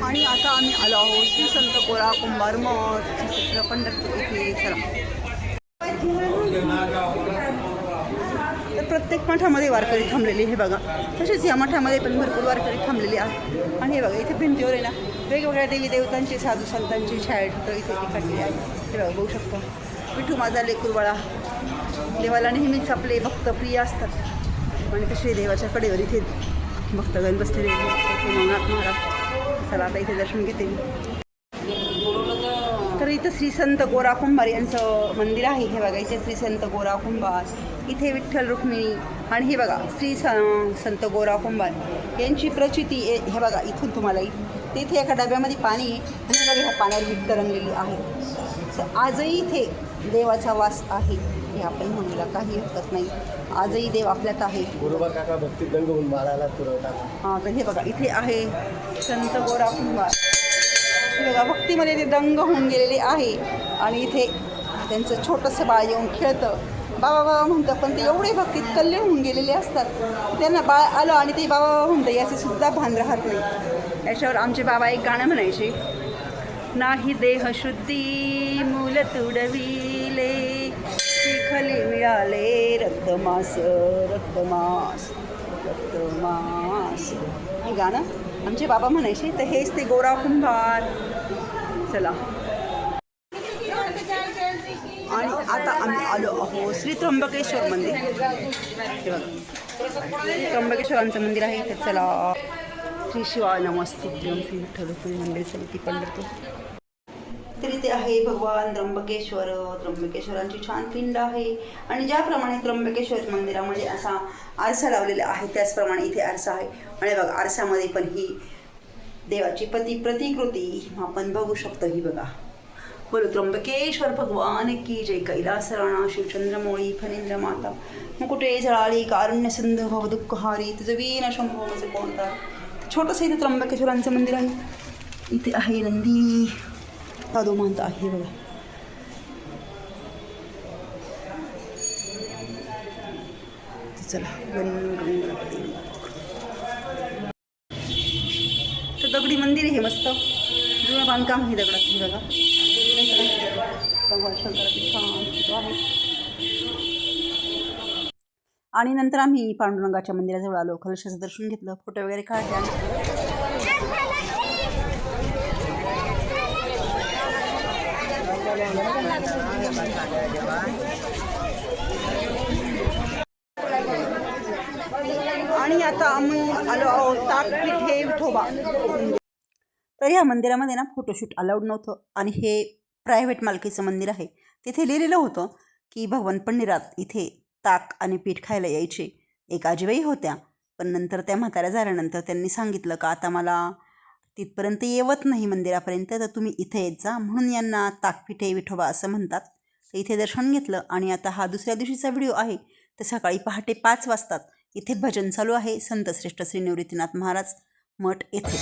आणि आता आम्ही आलो आहोत श्री संत कोरा कुंभार मठ चित्र पंढरपूर इथे. चला, तर प्रत्येक मठामध्ये वारकरी थांबलेली हे बघा. तसेच या मठामध्ये पण भरपूर वारकरी थांबलेली आहे. आणि हे बघा इथे भिंतीवर आहे ना वेगवेगळ्या देवी देवतांची साधू संतांची छायाचित्र इथे काढलेली आहे. हे बघा बघू शकतो. विठू माझा लेकरूबाळा, देवाला नेहमीच आपले भक्त प्रिय असतात आणि तसे देवाच्या कडेवर इथे भक्तगण बसलेले नवनाथ महाराज. चला आता इथे दर्शन घेते. तर इथं श्री संत गोरा कुंभार यांचं मंदिर आहे. हे बघा इथे श्री संत गोरा कुंभार, इथे विठ्ठल रुक्मिणी. आणि हे बघा श्री संत गोरा कुंभार यांची प्रचिती हे बघा. इथून तुम्हाला तिथे एका डब्यामध्ये पाणी आहे आणि बघा ह्या पाण्यावर वीट तरंगलेली आहे. आजही इथे देवाचा वास आहे हे आपण म्हणूला काही हरकत नाही. आजही देव आपल्यात आहे. काका भक्ती दंग होऊन मारायला तुरवतात. हां, तर हे बघा इथे आहे संत गोरा कुंभार. हे बघा भक्तीमध्ये ते दंग होऊन गेलेले आहे. आणि इथे त्यांचं छोटंसं बाळ येऊन खेळतं, बाबा बाबा म्हणतं. पण ते एवढे भक्तीत तल्लीन होऊन गेलेले असतात, त्यांना बाळ आलं आणि ते बाबा बाबा म्हणतं याचे सुद्धा भान राहत नाही. याच्यावर आमचे बाबा एक गाणं म्हणायचे, नाही देह शुद्धी मूल तुडविले, शिखली मिळाले रक्तमास रक्तमास रक्तमास. हे गाणं आमचे बाबा म्हणायचे. तर हेच ते गोरा कुंभार. चला, आणि आता आम्ही आलो आहोत श्री त्र्यंबकेश्वर मंदिर. हे बघा त्र्यंबकेश्वरांचं मंदिर आहे. तर चला, श्री शिवाय नमस्तेभ्यं श्री विठ्ठल रुक्मिणी मंदिर समिती पंढरपूर. तर इथे आहे भगवान त्र्यंबकेश्वर. त्र्यंबकेश्वरांची छान पिंड आहे. आणि ज्याप्रमाणे त्र्यंबकेश्वर मंदिरामध्ये असा आरसा लावलेला आहे त्याचप्रमाणे इथे आरसा आहे. आणि बघा आरशामध्ये पण ही देवाची प्रतिकृती आपण बघू शकतो. ही बघा, बोलो त्र्यंबकेश्वर भगवान की जय. कैलास राणा शिवचंद्रमौळी फणींद्र माता मुकुटे जळाळी कारुण्य सिंधू भव दुःखहारी तुझं वीण शंभो म्हणजे कोणता. छोटंसं इथे त्र्यंबकेश्वरांचं मंदिर आहे. इथे आहे नंदी साधू म्हणता आहे बघा. चला, तर दगडी मंदिर आहे मस्त, जुनं बांधकाम हे दगडात. हे बघा भगवान शंकराची छान आहे. आणि नंतर आम्ही पांडुरंगाच्या मंदिराजवळ आलो, कलशाचं दर्शन घेतलं, फोटो वगैरे काढले. आणि आता आम्ही आलो आहोत ताकपीठे विठोबा. तर या मंदिरामध्ये ना फोटोशूट अलाउड नव्हतं. आणि हे प्रायव्हेट मालकीचं मंदिर आहे. तिथे लिहिलेलं होतं की भगवान पंडिरात इथे ताक आणि पीठ खायला यायचे. एक आजीबाई होत्या, पण नंतर त्या म्हाताऱ्या झाल्यानंतर त्यांनी सांगितलं का आता मला तिथपर्यंत येवत नाही मंदिरापर्यंत, तर तुम्ही इथे येत जा, म्हणून यांना ताकपीठे विठोबा असं म्हणतात. तर इथे दर्शन घेतलं. आणि आता हा दुसऱ्या दिवशीचा व्हिडिओ आहे. तर सकाळी पहाटे 5 वाजता इथे भजन चालू आहे संतश्रेष्ठ श्री निवृत्तीनाथ महाराज मठ येथे.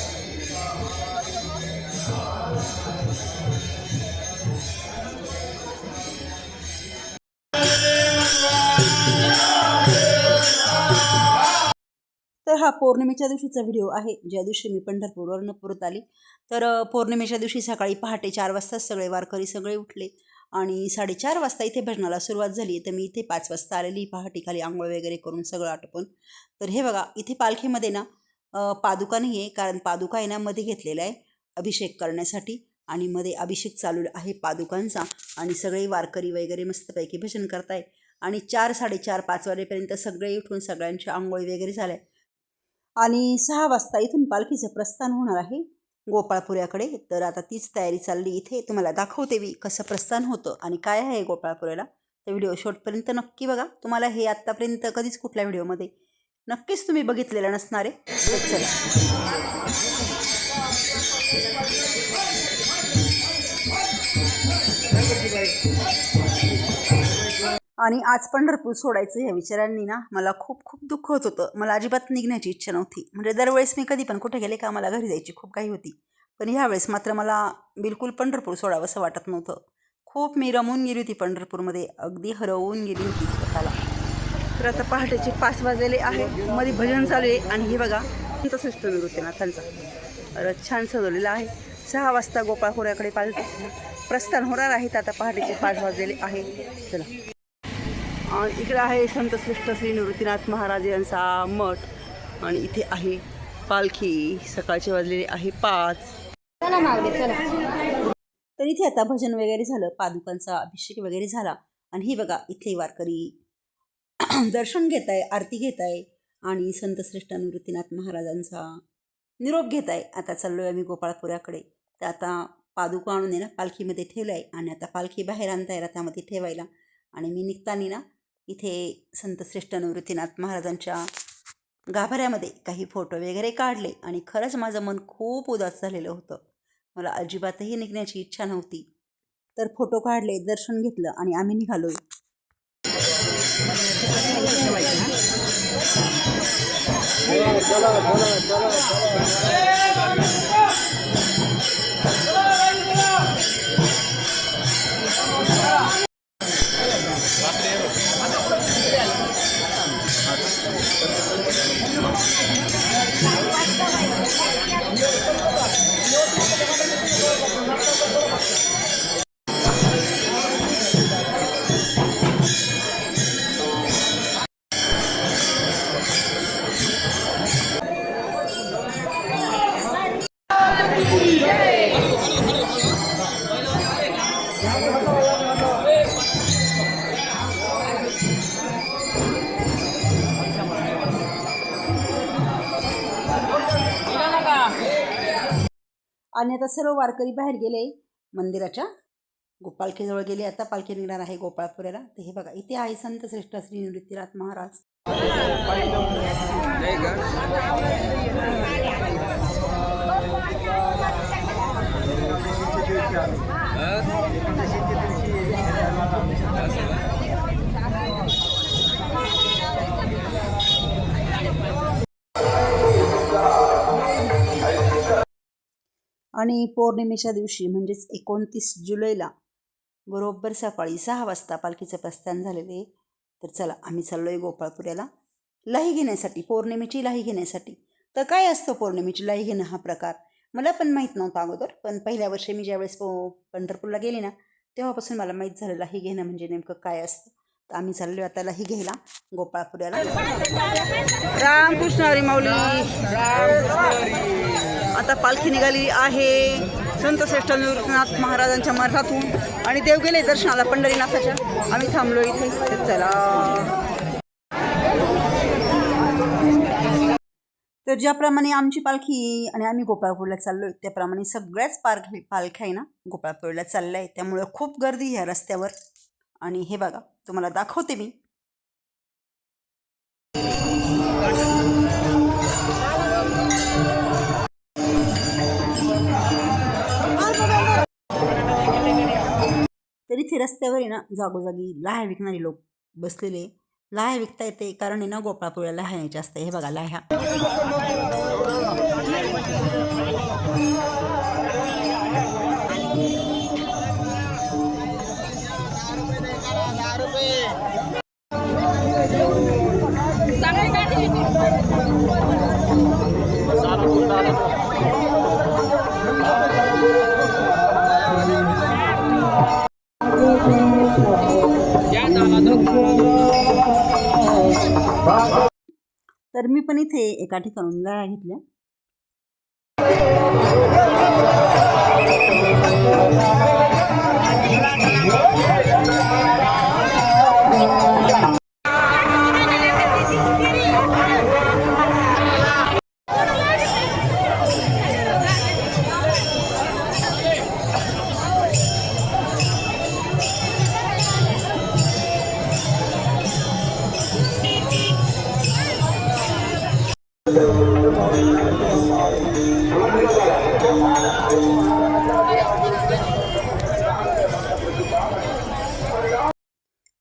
तर हा पौर्णिमेच्या दिवशीचा व्हिडिओ आहे, ज्या दिवशी मी पंढरपूरवरून परत आली. तर पौर्णिमेच्या दिवशी सकाळी पहाटे 4 वाजता सगळे वारकरी सगळे उठले आणि 4:30 वाजता इथे भजनाला सुरुवात झाली. तर मी इथे 5 वाजता आलेली पहाटे, खाली आंघोळ वगैरे करून सगळं आटोपून. तर हे बघा इथे पालखीमध्ये ना पादुका नाही आहे, कारण पादुका आहे ना मध्ये घेतलेला आहे अभिषेक करण्यासाठी. आणि मध्ये अभिषेक चालू आहे पादुकांचा. आणि सगळे वारकरी वगैरे मस्तपैकी भजन करताय. आणि 4, 4:30, 5 वाजेपर्यंत सगळे उठून सगळ्यांची आंघोळ वगैरे झाल्या. आणि 6 वाजता इथून पालखीचं प्रस्थान होणार आहे गोपाळपुऱ्याकडे. तर आता तीच तयारी चालली. इथे तुम्हाला दाखवते मी कसं प्रस्थान होतं आणि काय आहे गोपाळपुऱ्याला. तर व्हिडिओ शेवटपर्यंत नक्की बघा. तुम्हाला हे आत्तापर्यंत कधीच कुठल्या व्हिडिओमध्ये नक्कीच तुम्ही बघितलेलं नसणार आहे. चला, आणि आज पंढरपूर सोडायचं ह्या विचारांनी ना मला खूप खूप दुःख होत होतं. मला अजिबात निघण्याची इच्छा नव्हती. म्हणजे दरवेळेस मी कधी पण कुठे गेले का मला घरी जायची खूप काही होती. पण ह्यावेळेस मात्र मला बिलकुल पंढरपूर सोडावं असं वाटत नव्हतं. खूप मी रमून गेली होती पंढरपूरमध्ये, अगदी हरवून गेली होती स्वतःला. तर आता पहाटेचे 5 वाजलेले आहे, मध्ये भजन चालू आहे. आणि हे बघा संतश्रेष्ठ निवृत्तीनाथांचा रथ छान सजवलेला आहे. 6 वाजता गोपाळपुऱ्याकडे प्रस्थान होणार आहेत. आता पहाटेचे 5 वाजलेले आहे. चला, इकडे आहे संतश्रेष्ठ श्री निवृत्तीनाथ महाराज यांचा मठ आणि इथे आहे पालखी. सकाळचे वाजलेले आहे 5. तर इथे आता भजन वगैरे झालं, पादुकांचा अभिषेक वगैरे झाला आणि ही बघा इथले वारकरी दर्शन घेत आहे, आरती घेत आहे आणि संतश्रेष्ठ निवृत्तीनाथ महाराजांचा निरोप घेत आहे. आता चाललो आहे आम्ही गोपाळपुऱ्याकडे. तर आता पादुका आणून आहे ना पालखीमध्ये ठेवलं आहे आणि आता पालखी बाहेर आणता येईल त्यामध्ये ठेवायला. आणि मी निघताना ना इथे संतश्रेष्ठ निवृत्तीनाथ महाराजांच्या गाभाऱ्यामध्ये काही फोटो वगैरे काढले आणि खरंच माझं मन खूप उदास झालेलं होतं. मला अजिबातही निघण्याची इच्छा नव्हती. तर फोटो काढले, दर्शन घेतलं आणि आम्ही निघालोय. आणि आता सर्व वारकरी बाहेर गेले मंदिराच्या. पालखीजवळ गेले. आता पालखी निघणार आहे गोपाळपुऱ्याला. तर हे बघा इथे आहे संतश्रेष्ठ श्री निवृत्तीनाथ महाराज. आणि पौर्णिमेच्या दिवशी म्हणजेच 29 जुलैला बरोबर सकाळी 6 वाजता पालखीचं प्रस्थान झालेलं आहे. तर चला आम्ही चाललो आहे गोपाळपुऱ्याला लाही घेण्यासाठी, पौर्णिमेची लाही घेण्यासाठी. तर काय असतं पौर्णिमेची लाही घेणं हा प्रकार मला पण माहीत नव्हता अगोदर. पण पहिल्या वर्षी मी ज्यावेळेस पंढरपूरला गेले ना तेव्हापासून मला माहीत झालं लाही घेणं म्हणजे नेमकं काय असतं. तर आम्ही चाललो आता लाही घ्यायला गोपाळपुऱ्याला. रामकृष्ण हरी माऊली. आता पालखी निघाली आहे संतश्रेष्ठ निवृत्तीनाथ महाराजांच्या मठातून आणि देव गेले दर्शनाला पंढरीनाथाच्या. आम्ही थांबलो इथे. चला, तर ज्याप्रमाणे आमची पालखी आणि आम्ही गोपाळपूरला चाललो आहे त्याप्रमाणे सगळ्याच पालख्या आहे ना गोपाळपूरला चालल्या आहे. त्यामुळे खूप गर्दी ह्या रस्त्यावर. आणि हे बघा तुम्हाला दाखवते मी. तर इथे रस्त्यावर आहे ना जागोजागी लाह्या विकणारे लोक बसलेले. लाह्या विकता येते कारण आहे ना गोपाळपुऱ्याला लाह्या जास्त. हे बघा लाह्या. तर मी पण इथे एका ठिकाणून लाह्या घेतल्या.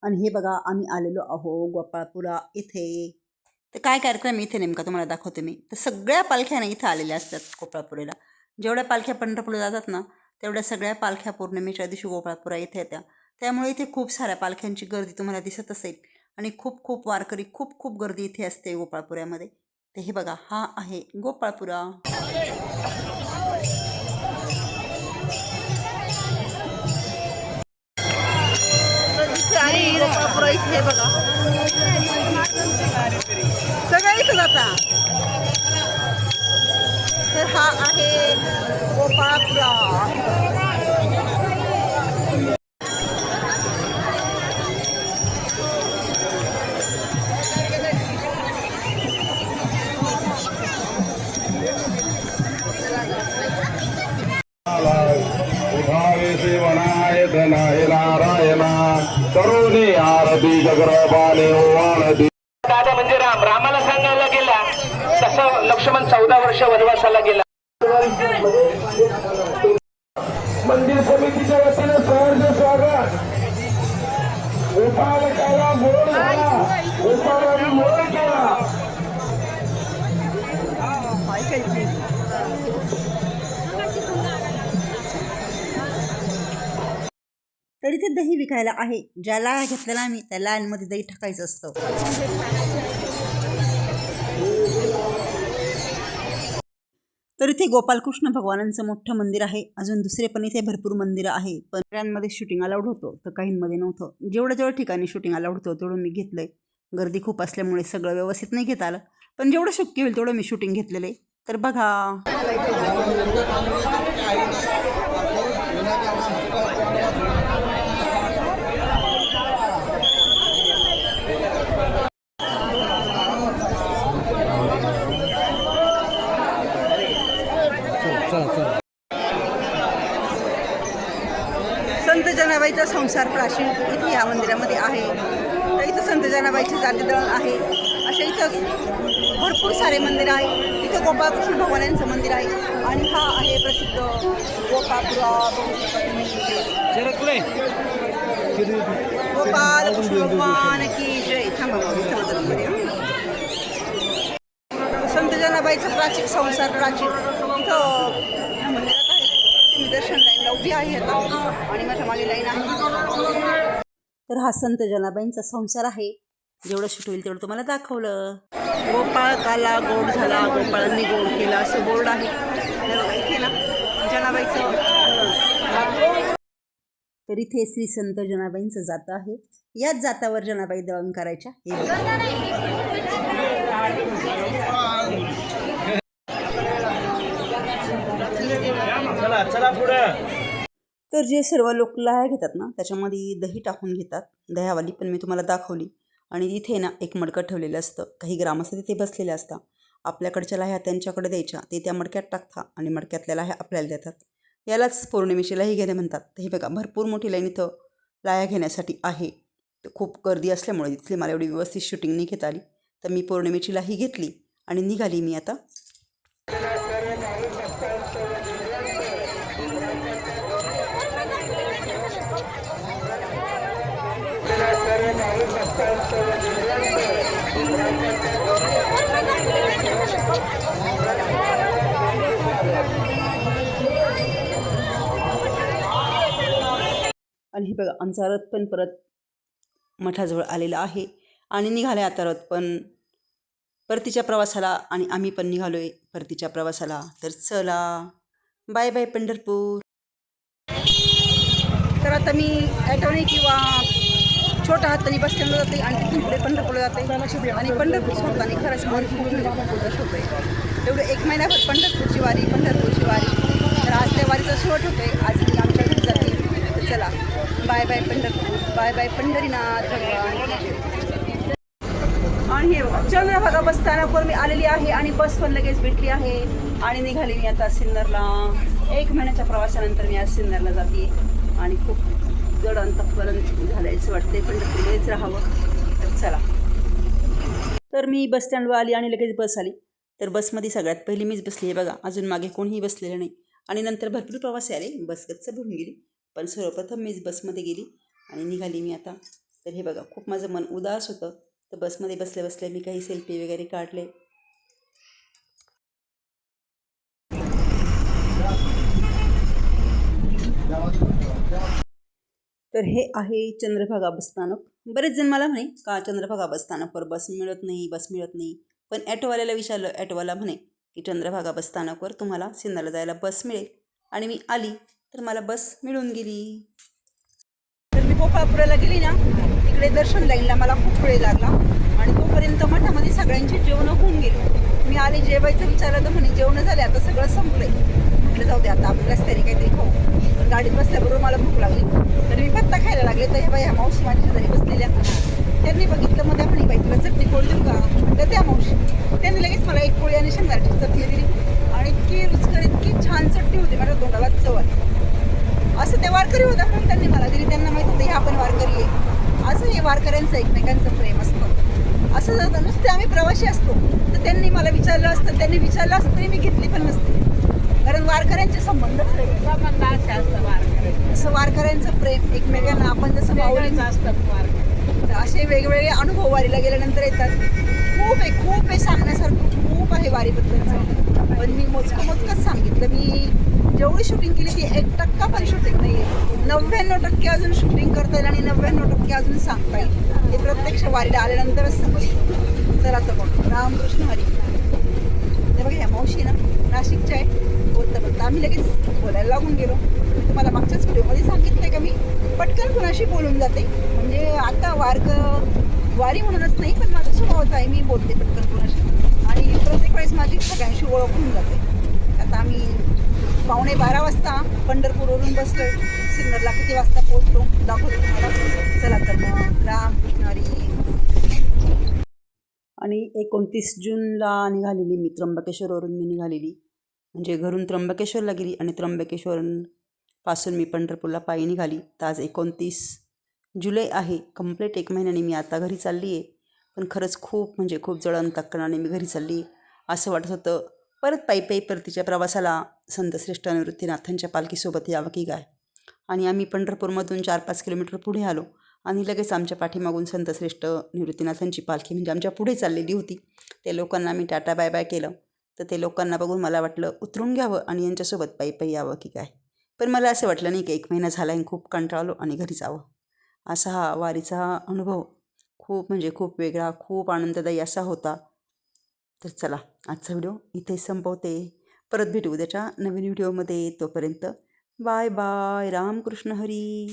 आणि हे बघा आम्ही आलेलो आहो गोपाळपुरा इथे. तर काय कार्यक्रम इथे नेमका तुम्हाला दाखवते मी. तर सगळ्या पालख्या ना इथं आलेल्या असतात गोपाळपुरेला. जेवढ्या पालख्या पंढरपूरला जातात ना तेवढ्या सगळ्या पालख्या पौर्णिमेच्या दिवशी गोपाळपुरा इथे येत्या. त्यामुळे इथे खूप साऱ्या पालख्यांची गर्दी तुम्हाला दिसत असेल आणि खूप खूप वारकरी, खूप खूप गर्दी इथे असते गोपाळपुऱ्यामध्ये. तर हे बघा, हा आहे गोपाळपुरा. तर इथे आहे गोपाळपुरा. इथे हे बघा, सगळं इथं जाता. तर हा आहे गोपाळपुरा. उभावे सेवनाय धनाय नारायणा करुणे आरती जगरबाने ओवाळती. दादा म्हणजे राम, रामाला सांगायला गेला तसं लक्ष्मण 14 वर्ष वनवासाला गेला. मंदिर समितीच्या वतीने सहर्ष स्वागत. उपालकाला मोड झाला, उपालाने मोड केला. तर इथे दही विकायला आहे. ज्या लाया घेतलेला आम्ही त्या लायांमध्ये दही टाकायचं असतं. तर इथे गोपालकृष्ण भगवानांचं मोठं मंदिर आहे. अजून दुसरे पण इथे भरपूर मंदिरं आहे. पण त्यांमध्ये शूटिंग अलाउड होतं तर काहींमध्ये नव्हतं. जेवढं ठिकाणी शूटिंग अलाउड होतं तेवढं मी घेतलंय. गर्दी खूप असल्यामुळे सगळं व्यवस्थित नाही घेता आलं, पण जेवढं शक्य होईल तेवढं मी शूटिंग घेतलेलं आहे. तर बघा, संत जनाबाईचा संसार प्राचीन इथे या मंदिरामध्ये आहे. तर इथं संत जनाबाईचे जातीदळण आहे. अशा इथं भरपूर सारे मंदिर आहे. इथं गोपाळकृष्ण भगवानांचं मंदिर आहे आणि हा आहे प्रसिद्ध गोपाळपुरा. गोपालकृष्ण भगवान की जय. थांबा, संत जनाबाईचा प्राचीन संसार प्राचीन इथं या मंदिरात आहे. तुम्ही दर्शन लाईनला उभी आहे आता आणि माझ्या मागे लाईन आहे. तर हा संत जनाबाईंचा संसार आहे. जेवढं शूट होईल तेवढं तुम्हाला दाखवलं. गोपाळ काला गोड झाला, गोपाळांनी गोड केला असं बोर्ड आहे. इथे ना जनाबाईचं. तर इथे श्री संत जनाबाईंचं जातं आहे. याच जातावर जनाबाई दळण करायच्या. हे चला पुढं. तर जे सर्व लोक लाह्या घेतात ना त्याच्यामध्ये दही टाकून घेतात. दह्यावाली पण मी तुम्हाला दाखवली. आणि इथे ना एक मडकं ठेवलेलं असतं. काही ग्रामस्थ तिथे बसलेले असतात. आपल्याकडच्या लाह्या त्यांच्याकडे द्यायच्या, ते त्या मडक्यात टाकतात आणि मडक्यातल्या लाह्या आपल्याला देतात. यालाच पौर्णिमेची लाही घेणे म्हणतात. तर हे बघा, भरपूर मोठी लाईन इथं लाह्या घेण्यासाठी आहे. तर खूप गर्दी असल्यामुळे तिथली मला एवढी व्यवस्थित शूटिंग नाही घेता आली. तर मी पौर्णिमेची लाही घेतली आणि निघाली मी आता. आणि हे बघा, आमचा रथ पण परत मठाजवळ आलेला आहे आणि निघाला आता रथ पण परतीच्या प्रवासाला. आणि आम्ही पण निघालो आहे परतीच्या प्रवासाला. तर चला, बाय बाय पंढरपूर. तर आता मी ॲटोने किंवा छोट्या हाताने बस स्टँडला जाते आणि तिथून पुढे पंढरपूरला जाते. आणि पंढरपूर सोडताना खरंच मन खूप उदास होतं आहे. एवढं 1 महिन्याभर पंढरपूरची वारी. तर आज त्या वारीचा शेवट होतो आहे. आज मी आमच्या घरी जाते. तर चला, bye bye Pandharpur, bye bye Pandharinath भगवान. आणि हे बघा, चंद्रभागा बस स्थानकावर मी आलेली आहे आणि बस पण लगेच भेटली आहे आणि निघाली मी आता सिन्नरला. 1 महिन्याच्या प्रवासानंतर मी आज सिन्नरला जाते आणि खूप जड अंतःकरण झाल्याचं वाटते. पंढरपूरमध्येच राहावं. तर चला. तर मी बस स्टँडवर आली आणि लगेच बस आली. तर बसमध्ये सगळ्यात पहिली मीच बसली आहे बघा. अजून मागे कोणीही बसलेलं नाही. आणि नंतर भरपूर प्रवासी आले. बस गच्च भरून गेली. पण सर्वप्रथम मीच बसमध्ये गेली आणि निघाली मी आता. तर हे बघा, खूप माझं मन उदास होतं. तर बसमध्ये बसल्या बसल्या मी काही सेल्फी वगैरे काढले. तर हे आहे चंद्रभागा बस स्थानक. बरेच जण मला म्हणे का चंद्रभागा बस स्थानकवर बस मिळत नाही. पण ॲटोवाल्याला विचारलं, ॲटोवाला म्हणे की चंद्रभागा बस स्थानकवर तुम्हाला सिन्नरला जायला बस मिळेल. आणि मी आली तर मला बस मिळून गेली. तर मी गोपाळपुराला गेली ना, तिकडे दर्शन लाईनला मला खूप वेळ लागला आणि तोपर्यंत मठामध्ये सगळ्यांची जेवणं होऊन गेली. मी आले जेवायचं विचारलं तर म्हणे जेवणं झाले, आता सगळं संपलंय. म्हटलं जाऊ दे आता आपण रस्त्याने काहीतरी खाऊ. पण गाडीत बसल्याबरोबर मला भूक लागली तर मी पत्ता खायला लागले. तर ह्या मावशी माझ्या शेजारी बसलेल्या, त्यांनी बघितलं मग त्या म्हणे बाई तुला चटणी पोळी देऊ का? म्हटलं त्या मावशी. त्यांनी लगेच मला एक पोळी आणि शेंगाची चटणी दिली आणि इतकी रुचकर इतकी छान चटणी होती, माझ्या तोंडाला चव आली. असं ते वारकरी होता म्हणून त्यांनी मला दिली. त्यांना माहीत होतं ह्या पण वारकरी आहे. असं हे वारकऱ्यांचं एकमेकांचं प्रेम असतं. असं जर नुसते आम्ही प्रवासी असतो तर त्यांनी मला विचारलं असतं, त्यांनी विचारलं असतं तरी मी घेतली पण नसते. कारण वारकऱ्यांचे संबंधच संबंध असे असतात वारकऱ्यांचे. असं वारकऱ्यांचं प्रेम एकमेकांना आपण जसं माऊलींचं असतात वारकरी. असे वेगवेगळे अनुभव वारीला गेल्यानंतर येतात. खूप आहे सांगण्यासारखं खूप आहे वारीबद्दलचं. पण मी मोजकंच सांगितलं. मी जेवढी शूटिंग केली ती 1% पण शूटिंग नाही आहे. 99% अजून शूटिंग करता येईल आणि 99% अजून सांगता येईल. ते प्रत्यक्ष वारीला आल्यानंतरच समजलं. चला तर मग रामकृष्ण हरी. ते बघा ह्या मावशी ना नाशिकच्या आहे. बोलता आम्ही लगेच बोलायला लागून गेलो. मी तुम्हाला मागच्याच व्हिडिओमध्ये सांगितलं का मी पटकन कुणाशी बोलून जाते. म्हणजे आता वारी म्हणूनच नाही पण माझा स्वभावच आहे, मी बोलते पटकन कुणाशी आणि प्रत्येक वेळेस माझी सगळ्यांशी ओळख होऊन जाते. आता आम्ही 11:15 वाजता पंढरपूरवरून बसलोय. सिन्नरला किती वाजता पोहोचलो दाखवतो तुम्हाला. चला तर मग रामकृष्ण हरी. आणि 29 जूनला निघालेली मी त्र्यंबकेश्वरवरून निघालेली. म्हणजे घरून त्र्यंबकेश्वरला गेली आणि त्र्यंबकेश्वरपासून मी पंढरपूरला पायी निघाली. तर आज 29 जुलै आहे. कंप्लीट 1 महिन्याने मी आता घरी चालली आहे. पण खरंच खूप जळण तक्कणाने मी घरी चालली आहे. असं वाटत होतं परत पायी परतीच्या प्रवासाला संतश्रेष्ठ निवृत्तीनाथांच्या पालखीसोबत यावं की काय. आणि आम्ही पंढरपूरमधून 4-5 किलोमीटर पुढे आलो आणि लगेच आमच्या पाठीमागून संतश्रेष्ठ निवृत्तीनाथांची पालखी म्हणजे आमच्या पुढे चाललेली होती. त्या लोकांना मी टाटा बाय बाय केलं. तर ते लोकांना बघून मला वाटलं उतरून घ्यावं आणि यांच्यासोबत पायी यावं की काय. पण मला असं वाटलं नाही की 1 महिना झाला आणि खूप कंटाळलो आणि घरी जावं. असा हा वारीचा अनुभव खूप वेगळा, खूप आनंददायी असा होता. तर चला आजचा व्हिडिओ इथे संपवते. परत भेटू उद्याच्या नवीन व्हिडिओमध्ये. तोपर्यंत बाय बाय. रामकृष्ण हरी.